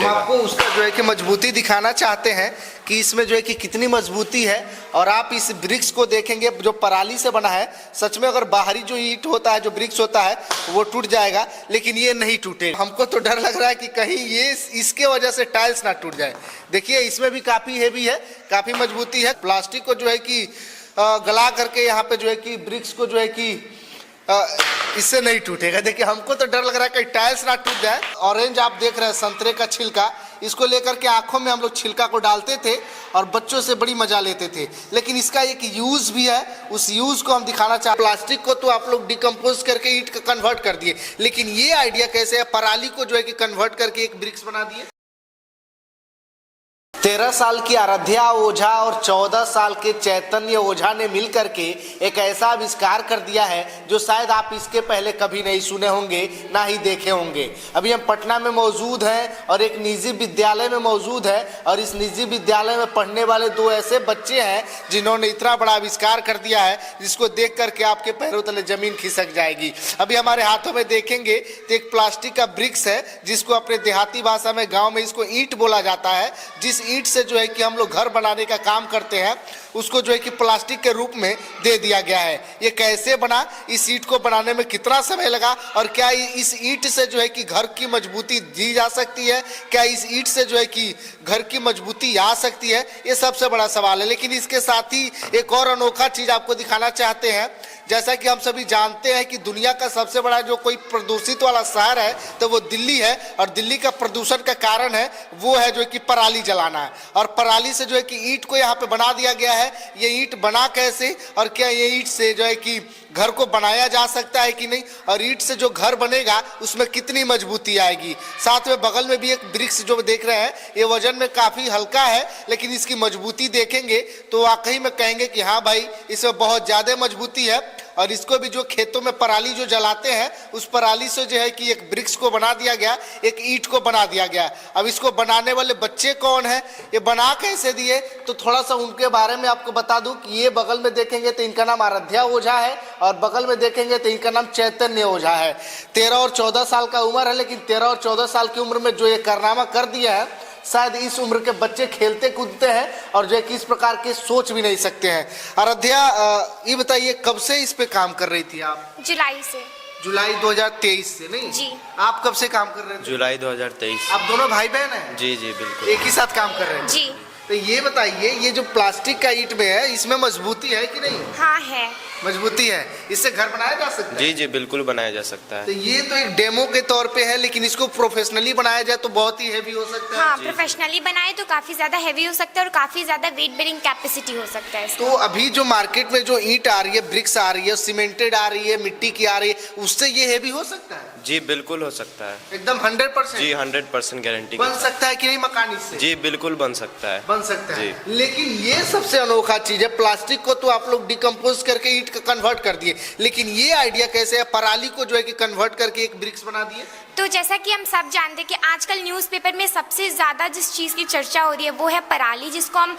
टूटेगा। हम आपको उसका जो है कि मजबूती दिखाना चाहते हैं कि इसमें जो है कि कितनी मजबूती है। और आप इस ब्रिक्स को देखेंगे जो पराली से बना है, सच में अगर बाहरी जो ईंट होता है, जो ब्रिक्स होता है, वो टूट जाएगा, लेकिन ये नहीं टूटेगा। हमको तो डर लग रहा है कि कहीं ये इसके वजह से टाइल्स ना टूट जाए। देखिए इसमें भी काफी हेवी है, काफी मजबूती है। प्लास्टिक को जो है कि गला करके यहाँ पे जो है कि ब्रिक्स को जो है कि इससे नहीं टूटेगा। देखिए हमको तो डर लग रहा है कि टाइल्स ना टूट जाए। ऑरेंज आप देख रहे हैं, संतरे का छिलका, इसको लेकर के आंखों में हम लोग छिलका को डालते थे और बच्चों से बड़ी मजा लेते थे, लेकिन इसका एक यूज भी है, उस यूज को हम दिखाना चाहते। प्लास्टिक को तो आप लोग डिकम्पोज करके ईंट का कन्वर्ट कर दिए, लेकिन ये आइडिया कैसे है, पराली को जो है कि कन्वर्ट करके एक ब्रिक्स बना दिए। 13 साल की आराध्या ओझा और 14 साल के चैतन्य ओझा ने मिलकर के एक ऐसा आविष्कार कर दिया है जो शायद आप इसके पहले कभी नहीं सुने होंगे, ना ही देखे होंगे। अभी हम पटना में मौजूद हैं और एक निजी विद्यालय में मौजूद है, और इस निजी विद्यालय में पढ़ने वाले दो ऐसे बच्चे हैं जिन्होंने इतना बड़ा आविष्कार कर दिया है जिसको देख करके आपके पैरों तले जमीन खिसक जाएगी। अभी हमारे हाथों में देखेंगे तो एक प्लास्टिक का ब्रिक्स है, जिसको अपने देहाती भाषा में, गाँव में इसको ईंट बोला जाता है। जिस ईंट से जो है कि हम लोग घर बनाने का काम करते हैं, उसको जो है कि प्लास्टिक के रूप में दे दिया गया है। ये कैसे बना, इस ईंट को बनाने में कितना समय लगा, और क्या इस ईंट से जो है कि घर की मजबूती दी जा सकती है, क्या इस ईंट से जो है कि घर की मजबूती आ सकती है, ये सबसे बड़ा सवाल है। लेकिन इसके साथ ही एक और अनोखा चीज आपको दिखाना चाहते हैं। जैसा कि हम सभी जानते हैं कि दुनिया का सबसे बड़ा जो कोई प्रदूषित वाला शहर है तो वो दिल्ली है, और दिल्ली का प्रदूषण का कारण है वो है जो कि पराली जलाना है। और पराली से जो है कि ईंट को यहाँ पे बना दिया गया है। ये ईंट बना कैसे, और क्या ये ईंट से जो है कि घर को बनाया जा सकता है कि नहीं, और ईंट से जो घर बनेगा उसमें कितनी मजबूती आएगी। साथ में बगल में भी एक ब्रिक्स जो देख रहे हैं, ये वजन में काफी हल्का है, लेकिन इसकी मजबूती देखेंगे तो वाकई में कहेंगे कि हाँ भाई इसमें बहुत ज्यादा मजबूती है। और इसको भी जो खेतों में पराली जो जलाते हैं, उस पराली से जो है कि एक ब्रिक्स को बना दिया गया, एक ईंट को बना दिया गया। अब इसको बनाने वाले बच्चे कौन है, ये बना कैसे दिए, तो थोड़ा सा उनके बारे में आपको बता दूं कि ये बगल में देखेंगे तो इनका नाम आराध्या ओझा है, और बगल में देखेंगे तो इनका नाम चैतन्य ओझा है। 13 और 14 साल का उम्र है, लेकिन 13 और 14 साल की उम्र में जो ये कारनामा कर दिया है, शायद इस उम्र के बच्चे खेलते कूदते हैं और जो है कि इस प्रकार के सोच भी नहीं सकते हैं। आराध्या, ये बताइए कब से इस पे काम कर रही थी आप? जुलाई से। जुलाई 2023 से? नहीं जी। आप कब से काम कर रहे थे? जुलाई 2023। आप दोनों भाई बहन हैं? जी जी बिल्कुल। एक ही साथ काम कर रहे हैं? जी। तो ये बताइए, ये जो प्लास्टिक का ईंट में है, इसमें मजबूती है कि नहीं? हाँ है। मजबूती है, इससे घर बनाया जा सकता है? जी जी बिल्कुल बनाया जा सकता है। तो ये तो एक डेमो के तौर पे है, लेकिन इसको प्रोफेशनली बनाया जाए तो बहुत ही हेवी हो सकता है। हाँ, प्रोफेशनली बनाए तो काफी ज्यादा हेवी हो सकता है और काफी ज्यादा वेट बेरिंग कैपेसिटी हो सकता है इसका। तो अभी जो मार्केट में जो ईंट आ रही है, ब्रिक्स आ रही है, सीमेंटेड आ रही है, मिट्टी की आ रही है, उससे ये हेवी हो सकता है? जी बिल्कुल हो सकता है। एकदम 100%? जी 100% गारंटी। बन सकता है कि नहीं मकान इससे? जी बिल्कुल बन सकता है। बन सकता है। जी। लेकिन ये सबसे अनोखा चीज है, प्लास्टिक को तो आप लोग डिकम्पोज करके ईंट का कन्वर्ट कर दिए, लेकिन ये आइडिया कैसे है, पराली को जो है कि कन्वर्ट करके एक ब्रिक्स बना दिए? तो जैसा कि हम सब जानते हैं कि आजकल न्यूज़पेपर में सबसे ज़्यादा जिस चीज़ की चर्चा हो रही है वो है पराली, जिसको हम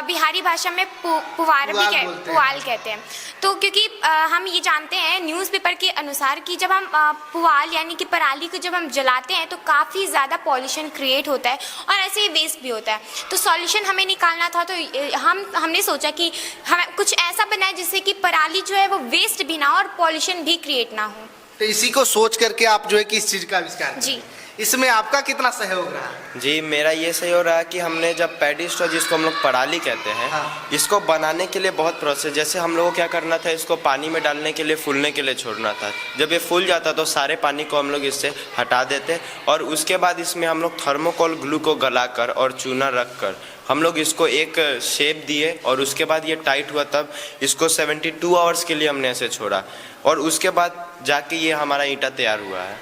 बिहारी भाषा में पुवाल कहते हैं। तो क्योंकि हम ये जानते हैं न्यूज़पेपर के अनुसार कि जब हम पुवाल यानी कि पराली को जब हम जलाते हैं तो काफ़ी ज़्यादा पॉल्यूशन क्रिएट होता है और ऐसे ही वेस्ट भी होता है। तो सॉल्यूशन हमें निकालना था, तो हमने सोचा कि हम कुछ ऐसा बनाए जिससे कि पराली जो है वो वेस्ट भी ना हो और पॉल्यूशन भी क्रिएट ना हो। तो इसी को सोच करके आप जो है कि इस चीज का आविष्कार जी। इसमें आपका कितना सहयोग रहा? जी मेरा ये सहयोग रहा कि हमने जब पैडी स्ट्रॉ, जिसको हम लोग पराली कहते हैं, हाँ। इसको बनाने के लिए बहुत प्रोसेस, जैसे हम लोगों को क्या करना था, इसको पानी में डालने के लिए फूलने के लिए छोड़ना था। जब ये फूल जाता तो सारे पानी को हम लोग इससे हटा देते, और उसके बाद इसमें हम लोग थर्मोकोल ग्लू को गलाकर और चूना रख कर हम लोग इसको एक शेप दिए, और उसके बाद ये टाइट हुआ, तब इसको 72 आवर्स के लिए हमने ऐसे छोड़ा, और उसके बाद जाके ये हमारा ईंटा तैयार हुआ है।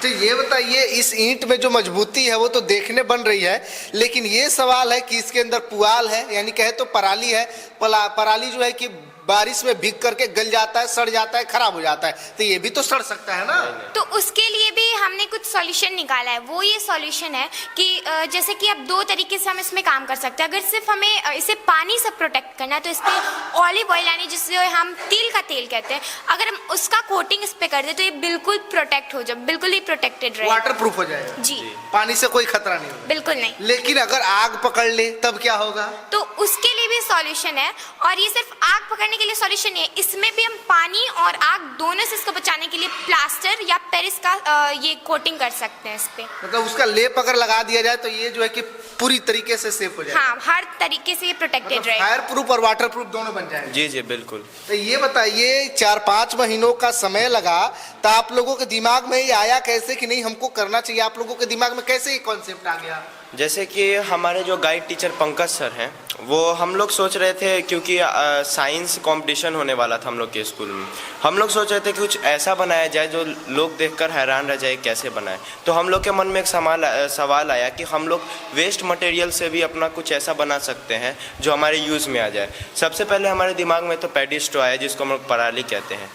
तो ये बताइए, इस ईंट में जो मजबूती है वो तो देखने बन रही है, लेकिन ये सवाल है कि इसके अंदर पुआल है, यानी कहे तो पराली है। पराली जो है कि बारिश में भीग करके गल जाता है, सड़ जाता है, खराब हो जाता है, तो ये भी तो सड़ सकता है ना। तो उसके लिए भी हमने कुछ सॉल्यूशन निकाला है। वो ये सॉल्यूशन है कि जैसे कि अब दो तरीके से हम इसमें काम कर सकते हैं। अगर सिर्फ हमें इसे पानी से प्रोटेक्ट करना है तो इस पर ऑलिव ऑयल यानी जिसे हम तिल का तेल कहते हैं, अगर हम उसका कोटिंग इस पे कर दे तो ये बिल्कुल प्रोटेक्ट हो जाए, बिल्कुल ही प्रोटेक्टेड रहे, वाटर प्रूफ हो जाएगा जी, पानी से कोई खतरा नहीं होगा। बिल्कुल नहीं। लेकिन अगर आग पकड़ ले तब क्या होगा? तो उसके लिए भी सॉल्यूशन है, और ये सिर्फ आग पकड़ने के लिए सॉल्यूशन नहीं है, इसमें भी हम पानी और आग दोनों से इसको बचाने के लिए प्लास्टर या पेरिस का ये कोटिंग कर सकते हैं इस पे। मतलब उसका लेप अगर लगा दिया जाए तो ये जो है कि पूरी तरीके से सेफ हो जाए। हाँ, हर तरीके से ये प्रोटेक्टेड रहे, फायर प्रूफ और वाटर प्रूफ दोनों बन जाए। जी जी बिल्कुल। तो ये बताइए 4-5 महीनों का समय लगा, तो आप लोगों के दिमाग में ये आया कैसे कि नहीं हमको करना चाहिए? आप लोगों के दिमाग में कैसे ये कॉन्सेप्ट आ गया? जैसे कि हमारे जो गाइड टीचर पंकज सर हैं, वो हम लोग सोच रहे थे, क्योंकि साइंस कंपटीशन होने वाला था हम लोग के स्कूल में, हम लोग सोच रहे थे कि कुछ ऐसा बनाया जाए जो लोग देखकर हैरान रह जाए कैसे बनाए। तो हम लोग के मन में एक सवाल आया कि हम लोग वेस्ट मटेरियल से भी अपना कुछ ऐसा बना सकते हैं जो हमारे यूज़ में आ जाए। सबसे पहले हमारे दिमाग में तो पैडी स्ट्रॉ आया, जिसको हम लोग पराली कहते हैं।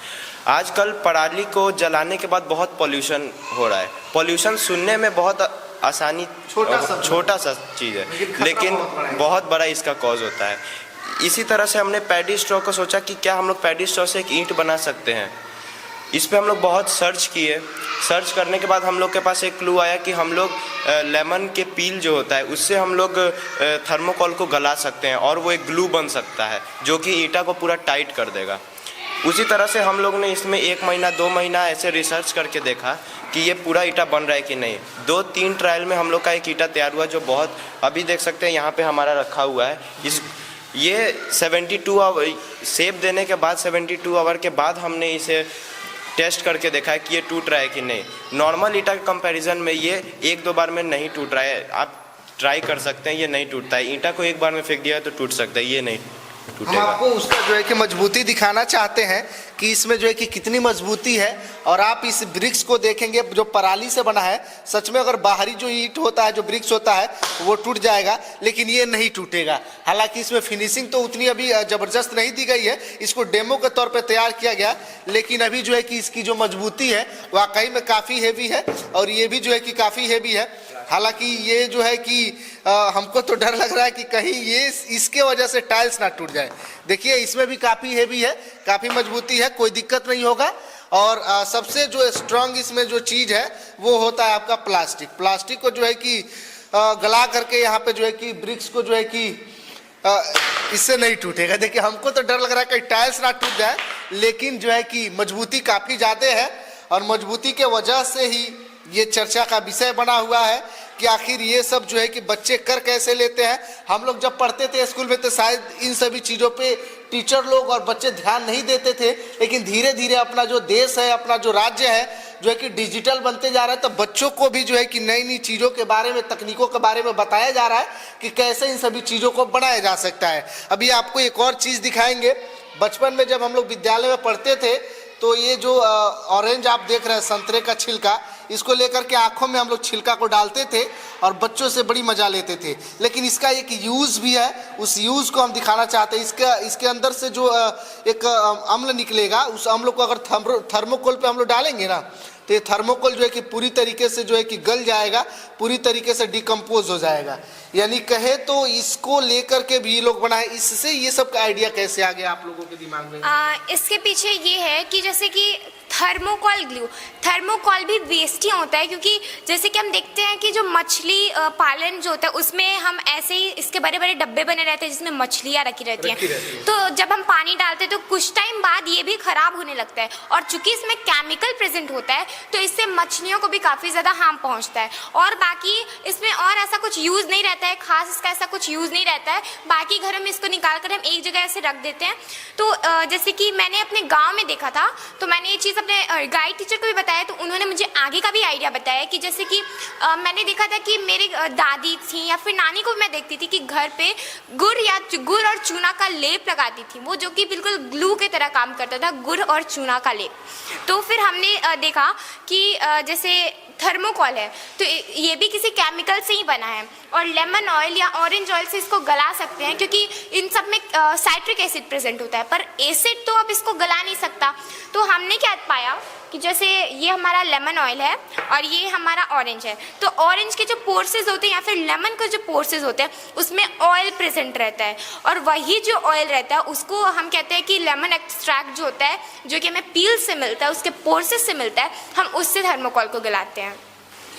आजकल पराली को जलाने के बाद बहुत पॉल्यूशन हो रहा है। पॉल्यूशन सुनने में बहुत आसानी छोटा सा चीज़ है, लेकिन बहुत बड़ा इसका कॉज होता है। इसी तरह से हमने पैडी स्ट्रॉ को सोचा कि क्या हम लोग पैडी स्ट्रॉ से एक ईंट बना सकते हैं। इस पे हम लोग बहुत सर्च किए। सर्च करने के बाद हम लोग के पास एक क्लू आया कि हम लोग लेमन के पील जो होता है उससे हम लोग थर्मोकोल को गला सकते हैं और वो एक ग्लू बन सकता है जो कि ईंटा को पूरा टाइट कर देगा। उसी तरह से हम लोग ने इसमें 1 महीना 2 महीना ऐसे रिसर्च करके देखा कि ये पूरा ईंटा बन रहा है कि नहीं। 2-3 ट्रायल में हम लोग का एक ईंटा तैयार हुआ जो बहुत, अभी देख सकते हैं यहाँ पे हमारा रखा हुआ है। ये 72 आवर शेप देने के बाद 72 आवर के बाद हमने इसे टेस्ट करके देखा है कि ये टूट रहा है कि नहीं। नॉर्मल ईंटा के कंपैरिजन में ये 1-2 बार में नहीं टूट रहा है। आप ट्राई कर सकते हैं, ये नहीं टूटता है। ईंटा को एक बार में फेंक दिया तो टूट सकता है, ये नहीं हम आपको उसका जो है कि मजबूती दिखाना चाहते हैं कि इसमें जो है कि कितनी मजबूती है। और आप इस ब्रिक्स को देखेंगे जो पराली से बना है, सच में अगर बाहरी जो ईंट होता है, जो ब्रिक्स होता है, वो टूट जाएगा, लेकिन ये नहीं टूटेगा। हालांकि इसमें फिनिशिंग तो उतनी अभी ज़बरदस्त नहीं दी गई है, इसको डेमो के तौर पे तैयार किया गया, लेकिन अभी जो है कि इसकी जो मजबूती है वाकई में काफ़ी हेवी है और ये भी जो है कि काफ़ी हेवी है। हालांकि ये जो है कि हमको तो डर लग रहा है कि कहीं ये इसके वजह से टाइल्स ना टूट जाए। देखिए इसमें भी काफ़ी हेवी है, काफ़ी मजबूती है, कोई दिक्कत नहीं होगा। और सबसे जो स्ट्रांग इसमें जो चीज़ है वो होता है आपका प्लास्टिक। प्लास्टिक को जो है कि गला करके यहाँ पे जो है कि ब्रिक्स को जो है कि इससे नहीं टूटेगा। देखिए हमको तो डर लग रहा है कि टाइल्स ना टूट जाए, लेकिन जो है कि मजबूती काफ़ी ज़्यादा है और मजबूती के वजह से ही ये चर्चा का विषय बना हुआ है कि आखिर ये सब जो है कि बच्चे कर कैसे लेते हैं। हम लोग जब पढ़ते थे स्कूल में तो शायद इन सभी चीज़ों पे टीचर लोग और बच्चे ध्यान नहीं देते थे, लेकिन धीरे धीरे अपना जो देश है, अपना जो राज्य है जो है कि डिजिटल बनते जा रहा है, तो बच्चों को भी जो है कि नई नई चीज़ों के बारे में, तकनीकों के बारे में बताया जा रहा है कि कैसे इन सभी चीज़ों को बनाया जा सकता है। अभी आपको एक और चीज़ दिखाएंगे। बचपन में जब हम लोग विद्यालय में पढ़ते थे तो ये जो ऑरेंज आप देख रहे हैं, संतरे का छिलका, इसको लेकर के आंखों में हम लोग छिलका को डालते थे और बच्चों से बड़ी मजा लेते थे। लेकिन इसका एक यूज़ भी है, उस यूज़ को हम दिखाना चाहते हैं। इसके अंदर से जो एक अम्ल निकलेगा, उस अम्ल को अगर थर्मोकोल पे हम लोग डालेंगे ना, तो ये थर्मोकोल जो है कि पूरी तरीके से जो है कि गल जाएगा, पूरी तरीके से डिकम्पोज हो जाएगा। यानी कहे तो इसको लेकर के भी लोग बनाए। इससे ये सब का आइडिया कैसे आ गया आप लोगों के दिमाग में? इसके पीछे ये है कि जैसे कि थर्मोकोल ग्लू, थर्मोकोल भी वेस्ट ही होता है, क्योंकि जैसे कि हम देखते हैं कि जो मछली पालन जो होता है उसमें हम ऐसे ही इसके बड़े बड़े डब्बे बने रहते हैं जिसमें मछलियाँ रखी रहती हैं। तो जब हम पानी डालते हैं तो कुछ टाइम बाद ये भी खराब होने लगता है, और चूंकि इसमें केमिकल प्रेजेंट होता है तो इससे मछलियों को भी काफ़ी ज़्यादा हार्म पहुँचता है। और बाकी इसमें और ऐसा कुछ यूज़ नहीं रहता है, खास इसका ऐसा कुछ यूज़ नहीं रहता है। बाकी घरों में इसको निकाल कर हम एक जगह ऐसे रख देते हैं। तो जैसे कि मैंने अपने गाँव में देखा था, तो मैंने ये चीज़ अपने गाइड टीचर को भी बताया तो उन्होंने मुझे आगे का भी आइडिया बताया कि जैसे कि मैंने देखा था कि मेरे दादी थी या फिर नानी को मैं देखती थी कि घर पे गुड़ और चूना का लेप लगाती थी, वो जो कि बिल्कुल ग्लू की तरह काम करता था, गुड़ और चूना का लेप। तो फिर हमने देखा कि जैसे थर्मोकॉल है तो ये भी किसी केमिकल से ही बना है, और लेमन ऑयल या ऑरेंज ऑयल से इसको गला सकते हैं क्योंकि इन सब में साइट्रिक एसिड प्रेजेंट होता है, पर एसिड तो अब इसको गला नहीं सकता। तो हमने क्या पाया कि जैसे ये हमारा लेमन ऑयल है और ये हमारा ऑरेंज है, तो ऑरेंज के जो पोर्सेस होते हैं या फिर लेमन के जो पोर्सेस होते हैं उसमें ऑयल प्रेजेंट रहता है, और वही जो ऑयल रहता है उसको हम कहते हैं कि लेमन एक्सट्रैक्ट जो होता है, जो कि हमें पील से मिलता है, उसके पोर्सेस से मिलता है, हम उससे थर्मोकॉल को गलाते हैं।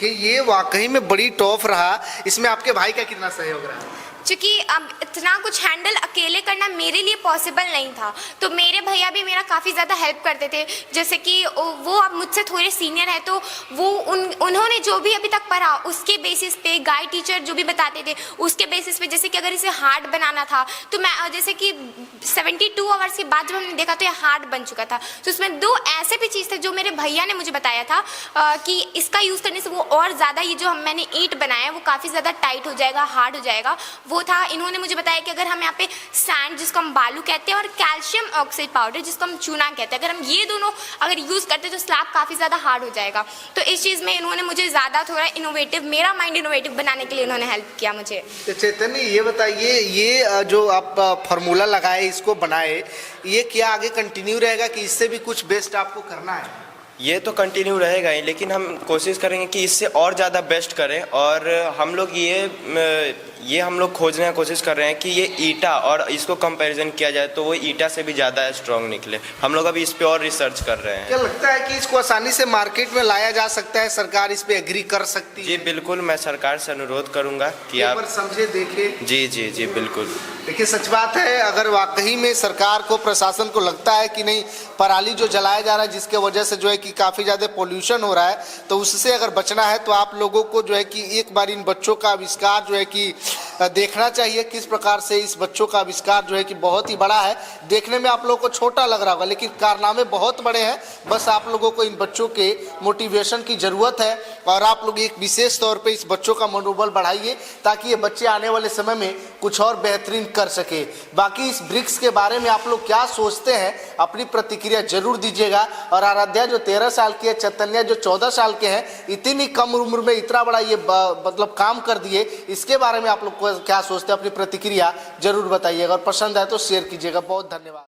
कि ये वाकई में बड़ी टॉफ रहा। इसमें आपके भाई का कितना सहयोग रहा? क्योंकि अब इतना कुछ हैंडल अकेले करना मेरे लिए पॉसिबल नहीं था, तो मेरे भैया भी मेरा काफ़ी ज़्यादा हेल्प करते थे। जैसे कि वो अब मुझसे थोड़े सीनियर है तो वो उन्होंने जो भी अभी तक पढ़ा उसके बेसिस पे, गाइड टीचर जो भी बताते थे उसके बेसिस पे, जैसे कि अगर इसे हार्ड बनाना था तो मैं जैसे कि 72 आवर्स के बाद जब हमने देखा तो ये हार्ड बन चुका था। तो उसमें 2 ऐसे भी चीज़ थे जो मेरे भैया ने मुझे बताया था कि इसका यूज़ करने से वो और ज़्यादा, ये जो मैंने ईंट बनाया है वो काफ़ी ज़्यादा टाइट हो जाएगा, हार्ड हो जाएगा। वो था, इन्होंने मुझे बताया कि अगर हम यहाँ पे सैंड जिसको हम बालू कहते हैं और कैल्शियम ऑक्साइड पाउडर जिसको हम चूना कहते हैं, अगर हम ये दोनों अगर यूज़ करते हैं तो स्लैब काफ़ी ज़्यादा हार्ड हो जाएगा। तो इस चीज़ में इन्होंने मुझे ज़्यादा थोड़ा इनोवेटिव, मेरा माइंड इनोवेटिव बनाने के लिए उन्होंने हेल्प किया मुझे। तो चैतन्य ये बताइए, ये जो आप फार्मूला लगाए, इसको बनाए, ये क्या आगे कंटिन्यू रहेगा कि इससे भी कुछ बेस्ट आपको करना है? ये तो कंटिन्यू रहेगा ही, लेकिन हम कोशिश करेंगे कि इससे और ज़्यादा बेस्ट करें। और हम लोग ये हम लोग खोजने की कोशिश कर रहे हैं कि ये ईटा और इसको कंपैरिजन किया जाए तो वो ईटा से भी ज़्यादा स्ट्रॉन्ग निकले। हम लोग अभी इस पे और रिसर्च कर रहे हैं। क्या लगता है कि इसको आसानी से मार्केट में लाया जा सकता है? सरकार इस पे एग्री कर सकती है? जी बिल्कुल, मैं सरकार से अनुरोध करूँगा कि आप समझे, देखें। जी जी जी बिल्कुल। देखिए, सच बात है, अगर वाकई में सरकार को, प्रशासन को लगता है कि नहीं पराली जो जलाया जा रहा है जिसके वजह से जो है कि काफ़ी ज़्यादा पोल्यूशन हो रहा है, तो उससे अगर बचना है तो आप लोगों को जो है कि एक बार इन बच्चों का आविष्कार जो है कि देखना चाहिए। किस प्रकार से इस बच्चों का आविष्कार जो है कि बहुत ही बड़ा है। देखने में आप लोगों को छोटा लग रहा होगा लेकिन कारनामे बहुत बड़े हैं। बस आप लोगों को इन बच्चों के मोटिवेशन की ज़रूरत है और आप लोग एक विशेष तौर पे इस बच्चों का मनोबल बढ़ाइए ताकि ये बच्चे आने वाले समय में कुछ और बेहतरीन कर सके। बाकी इस ब्रिक्स के बारे में आप लोग क्या सोचते हैं, अपनी प्रतिक्रिया जरूर दीजिएगा। और आराध्या जो 13 साल की है, चैतन्य जो 14 साल के हैं, इतनी कम उम्र में इतना बड़ा ये मतलब काम कर दिए, इसके बारे में आप लोग क्या सोचते हैं? अपनी प्रतिक्रिया जरूर बताइएगा और पसंद आए तो शेयर कीजिएगा। बहुत धन्यवाद।